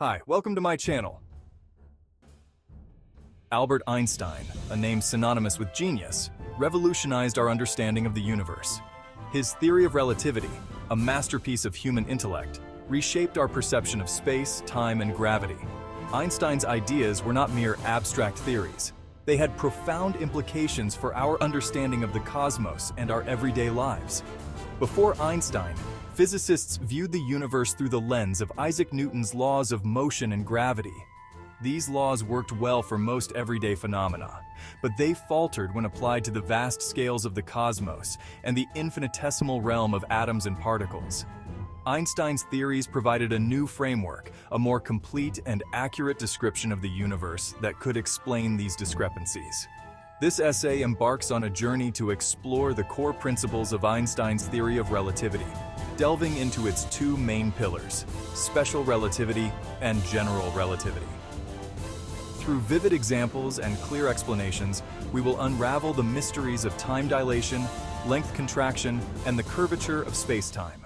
Hi, welcome to my channel. Albert Einstein, a name synonymous with genius, revolutionized our understanding of the universe. His theory of relativity, a masterpiece of human intellect, reshaped our perception of space, time, and gravity. Einstein's ideas were not mere abstract theories. They had profound implications for our understanding of the cosmos and our everyday lives. Before Einstein, physicists viewed the universe through the lens of Isaac Newton's laws of motion and gravity. These laws worked well for most everyday phenomena, but they faltered when applied to the vast scales of the cosmos and the infinitesimal realm of atoms and particles. Einstein's theories provided a new framework, a more complete and accurate description of the universe that could explain these discrepancies. This essay embarks on a journey to explore the core principles of Einstein's theory of relativity, delving into its two main pillars, special relativity and general relativity. Through vivid examples and clear explanations, we will unravel the mysteries of time dilation, length contraction, and the curvature of space-time.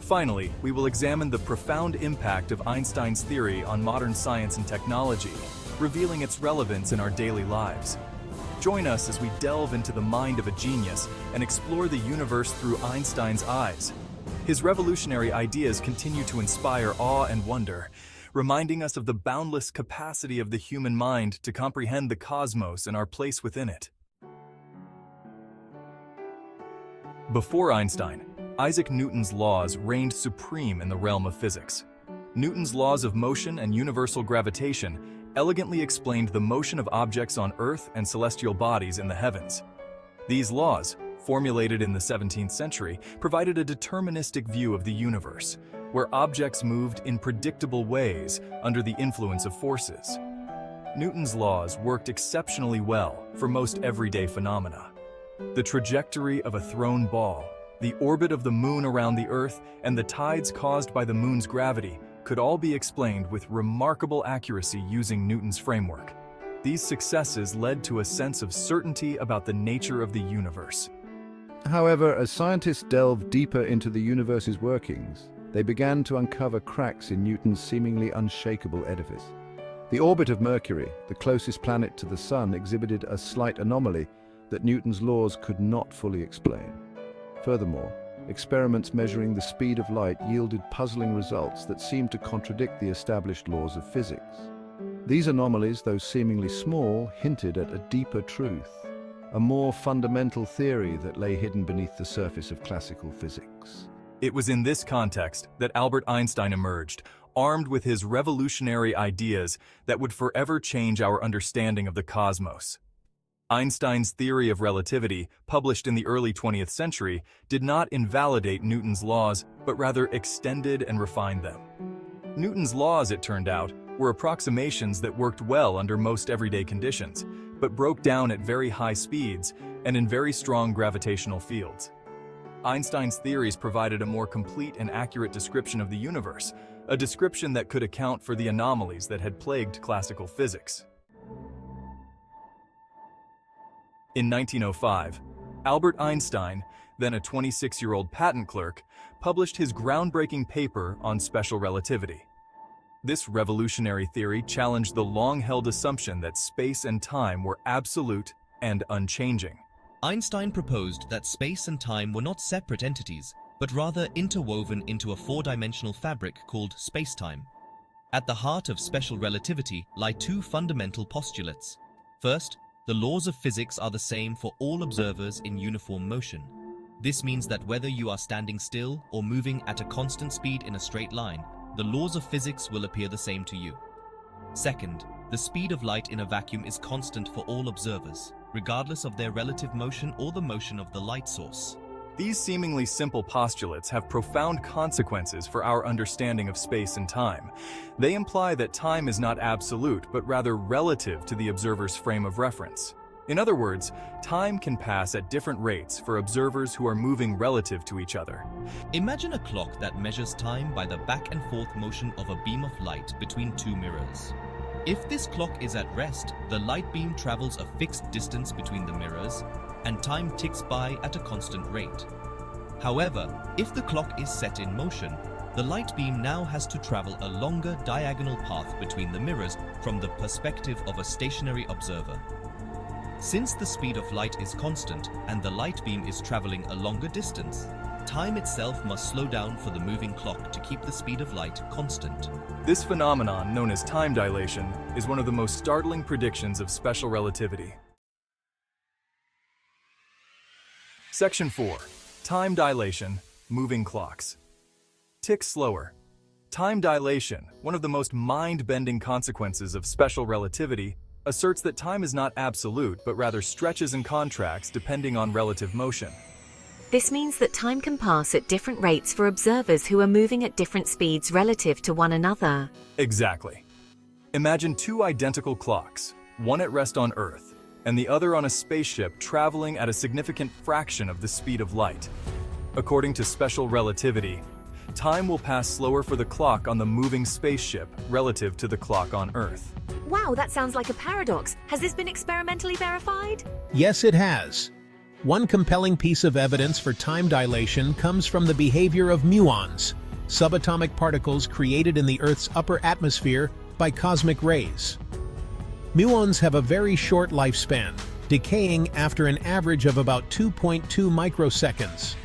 Finally, we will examine the profound impact of Einstein's theory on modern science and technology, revealing its relevance in our daily lives. Join us as we delve into the mind of a genius and explore the universe through Einstein's eyes. His revolutionary ideas continue to inspire awe and wonder, reminding us of the boundless capacity of the human mind to comprehend the cosmos and our place within it. Before Einstein, Isaac Newton's laws reigned supreme in the realm of physics. Newton's laws of motion and universal gravitation elegantly explained the motion of objects on Earth and celestial bodies in the heavens. These laws, formulated in the 17th century, provided a deterministic view of the universe, where objects moved in predictable ways under the influence of forces. Newton's laws worked exceptionally well for most everyday phenomena. The trajectory of a thrown ball, the orbit of the moon around the Earth, and the tides caused by the moon's gravity could all be explained with remarkable accuracy using Newton's framework. These successes led to a sense of certainty about the nature of the universe. However, as scientists delved deeper into the universe's workings, they began to uncover cracks in Newton's seemingly unshakable edifice. The orbit of Mercury, the closest planet to the Sun, exhibited a slight anomaly that Newton's laws could not fully explain. Furthermore, experiments measuring the speed of light yielded puzzling results that seemed to contradict the established laws of physics. These anomalies, though seemingly small, hinted at a deeper truth, a more fundamental theory that lay hidden beneath the surface of classical physics. It was in this context that Albert Einstein emerged, armed with his revolutionary ideas that would forever change our understanding of the cosmos. Einstein's theory of relativity, published in the early 20th century, did not invalidate Newton's laws, but rather extended and refined them. Newton's laws, it turned out, were approximations that worked well under most everyday conditions, but broke down at very high speeds and in very strong gravitational fields. Einstein's theories provided a more complete and accurate description of the universe, a description that could account for the anomalies that had plagued classical physics. In 1905, Albert Einstein, then a 26-year-old patent clerk, published his groundbreaking paper on special relativity. This revolutionary theory challenged the long-held assumption that space and time were absolute and unchanging. Einstein proposed that space and time were not separate entities, but rather interwoven into a four-dimensional fabric called spacetime. At the heart of special relativity lie two fundamental postulates. First, the laws of physics are the same for all observers in uniform motion. This means that whether you are standing still or moving at a constant speed in a straight line, the laws of physics will appear the same to you. Second, the speed of light in a vacuum is constant for all observers, regardless of their relative motion or the motion of the light source. These seemingly simple postulates have profound consequences for our understanding of space and time. They imply that time is not absolute, but rather relative to the observer's frame of reference. In other words, time can pass at different rates for observers who are moving relative to each other. Imagine a clock that measures time by the back and forth motion of a beam of light between two mirrors. If this clock is at rest, the light beam travels a fixed distance between the mirrors, and time ticks by at a constant rate. However, if the clock is set in motion, the light beam now has to travel a longer diagonal path between the mirrors from the perspective of a stationary observer. Since the speed of light is constant and the light beam is traveling a longer distance, time itself must slow down for the moving clock to keep the speed of light constant. This phenomenon, known as time dilation, is one of the most startling predictions of special relativity. Section 4. Time dilation, moving clocks. Tick slower. Time dilation, one of the most mind-bending consequences of special relativity, asserts that time is not absolute but rather stretches and contracts depending on relative motion. This means that time can pass at different rates for observers who are moving at different speeds relative to one another. Exactly. Imagine two identical clocks, one at rest on Earth and the other on a spaceship traveling at a significant fraction of the speed of light. According to special relativity, time will pass slower for the clock on the moving spaceship relative to the clock on Earth. Wow, that sounds like a paradox. Has this been experimentally verified? Yes, it has. One compelling piece of evidence for time dilation comes from the behavior of muons, subatomic particles created in the Earth's upper atmosphere by cosmic rays. Muons have a very short lifespan, decaying after an average of about 2.2 microseconds.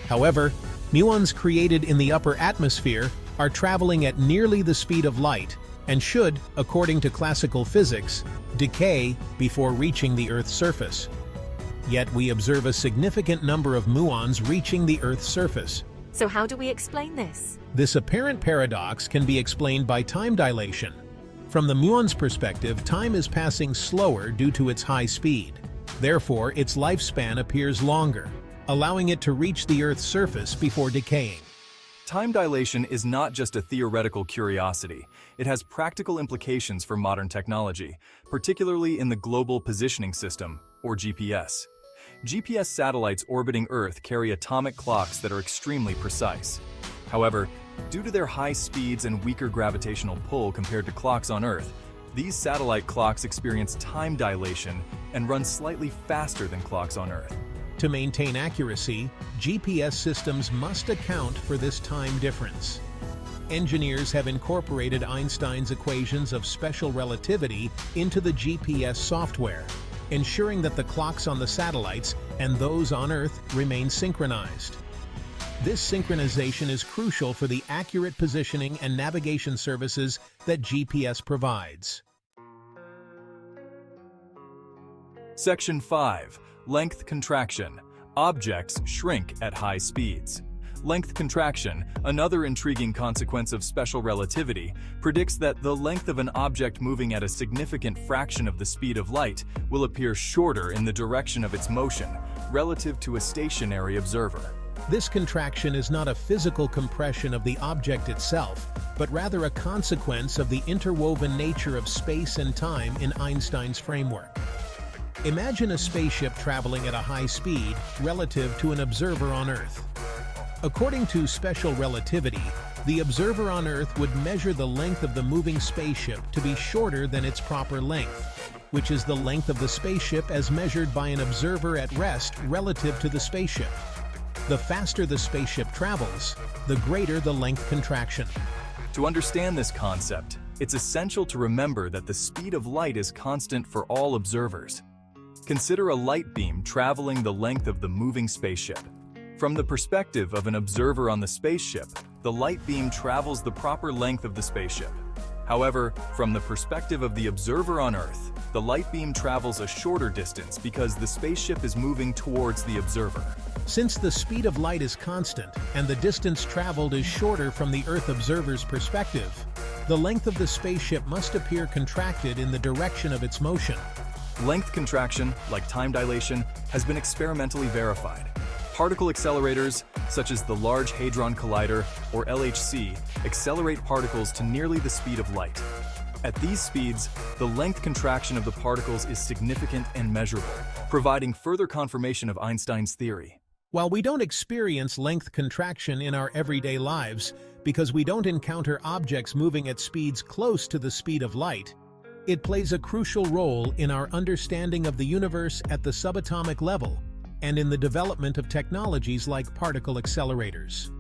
However, muons created in the upper atmosphere are traveling at nearly the speed of light and should, according to classical physics, decay before reaching the Earth's surface. Yet we observe a significant number of muons reaching the Earth's surface. So how do we explain this? This apparent paradox can be explained by time dilation. From the muon's perspective, time is passing slower due to its high speed. Therefore, its lifespan appears longer, allowing it to reach the Earth's surface before decaying. Time dilation is not just a theoretical curiosity. It has practical implications for modern technology, particularly in the Global Positioning System, or GPS. GPS satellites orbiting Earth carry atomic clocks that are extremely precise. However, due to their high speeds and weaker gravitational pull compared to clocks on Earth, these satellite clocks experience time dilation and run slightly faster than clocks on Earth. To maintain accuracy, GPS systems must account for this time difference. Engineers have incorporated Einstein's equations of special relativity into the GPS software, ensuring that the clocks on the satellites and those on Earth remain synchronized. This synchronization is crucial for the accurate positioning and navigation services that GPS provides. Section 5. Length contraction. Objects shrink at high speeds. Length contraction, another intriguing consequence of special relativity, predicts that the length of an object moving at a significant fraction of the speed of light will appear shorter in the direction of its motion, relative to a stationary observer. This contraction is not a physical compression of the object itself, but rather a consequence of the interwoven nature of space and time in Einstein's framework. Imagine a spaceship traveling at a high speed relative to an observer on Earth. According to special relativity, the observer on Earth would measure the length of the moving spaceship to be shorter than its proper length, which is the length of the spaceship as measured by an observer at rest relative to the spaceship. The faster the spaceship travels, the greater the length contraction. To understand this concept, it's essential to remember that the speed of light is constant for all observers. Consider a light beam traveling the length of the moving spaceship. From the perspective of an observer on the spaceship, the light beam travels the proper length of the spaceship. However, from the perspective of the observer on Earth, the light beam travels a shorter distance because the spaceship is moving towards the observer. Since the speed of light is constant and the distance traveled is shorter from the Earth observer's perspective, the length of the spaceship must appear contracted in the direction of its motion. Length contraction, like time dilation, has been experimentally verified. Particle accelerators, such as the Large Hadron Collider, or LHC, accelerate particles to nearly the speed of light. At these speeds, the length contraction of the particles is significant and measurable, providing further confirmation of Einstein's theory. While we don't experience length contraction in our everyday lives because we don't encounter objects moving at speeds close to the speed of light, it plays a crucial role in our understanding of the universe at the subatomic level and in the development of technologies like particle accelerators.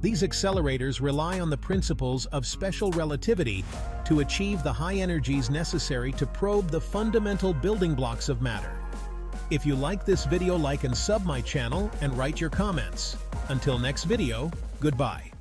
These accelerators rely on the principles of special relativity to achieve the high energies necessary to probe the fundamental building blocks of matter. If you like this video, like and sub my channel and write your comments. Until next video, goodbye.